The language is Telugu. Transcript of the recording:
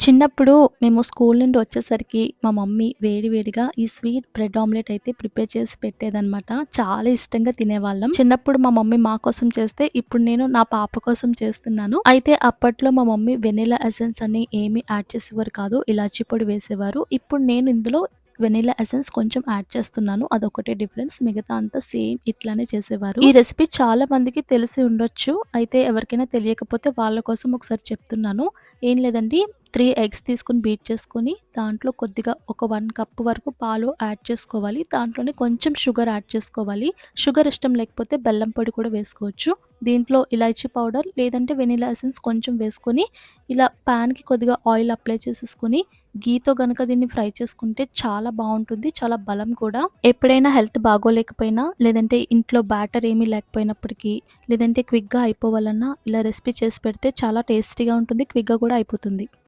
చిన్నప్పుడు మేము స్కూల్ నుండి వచ్చేసరికి మా మమ్మీ వేడి వేడిగా ఈ స్వీట్ బ్రెడ్ ఆమ్లెట్ అయితే ప్రిపేర్ చేసి పెట్టేదనమాట. చాలా ఇష్టంగా తినేవాళ్ళం. చిన్నప్పుడు మా మమ్మీ మా కోసం చేస్తే ఇప్పుడు నేను నా పాప కోసం చేస్తున్నాను. అయితే అప్పట్లో మా మమ్మీ వెనిల్లా ఎసెన్స్ అని ఏమి యాడ్ చేసేవారు కాదు. ఇలాచీ పొడి వేసేవారు. ఇప్పుడు నేను ఇందులో వెనిల్లా ఎసెన్స్ కొంచెం యాడ్ చేస్తున్నాను. అదొకటే డిఫరెన్స్. మిగతా అంతా సేమ్ ఇట్లానే చేసేవారు. ఈ రెసిపీ చాలా మందికి తెలిసి ఉండొచ్చు. అయితే ఎవరికైనా తెలియకపోతే వాళ్ళ కోసం ఒకసారి చెప్తున్నాను. ఏం లేదండి, 3 ఎగ్స్ తీసుకొని బీట్ చేసుకొని దాంట్లో కొద్దిగా ఒక 1 కప్ వరకు పాలు యాడ్ చేసుకోవాలి. దాంట్లోనే కొంచెం షుగర్ యాడ్ చేసుకోవాలి. షుగర్ ఇష్టం లేకపోతే బెల్లం పొడి కూడా వేసుకోవచ్చు. దీంట్లో ఇలాచీ పౌడర్ లేదంటే వెనిల్లా ఎసెన్స్ కొంచెం వేసుకొని ఇలా ప్యాన్‌కి కొద్దిగా ఆయిల్ అప్లై చేసేసుకొని ఘీతో గనక దీన్ని ఫ్రై చేసుకుంటే చాలా బావుంటుంది. చాలా బలం కూడా. ఎప్పుడైనా హెల్త్ బాగోలేకపోయినా లేదంటే ఇంట్లో బ్యాటర్ ఏమీ లేకపోయినప్పటికీ లేదంటే క్విక్‌గా అయిపోవాలన్నా ఇలా రెసిపీ చేసి పెడితే చాలా టేస్టీగా ఉంటుంది. క్విక్‌గా కూడా అయిపోతుంది.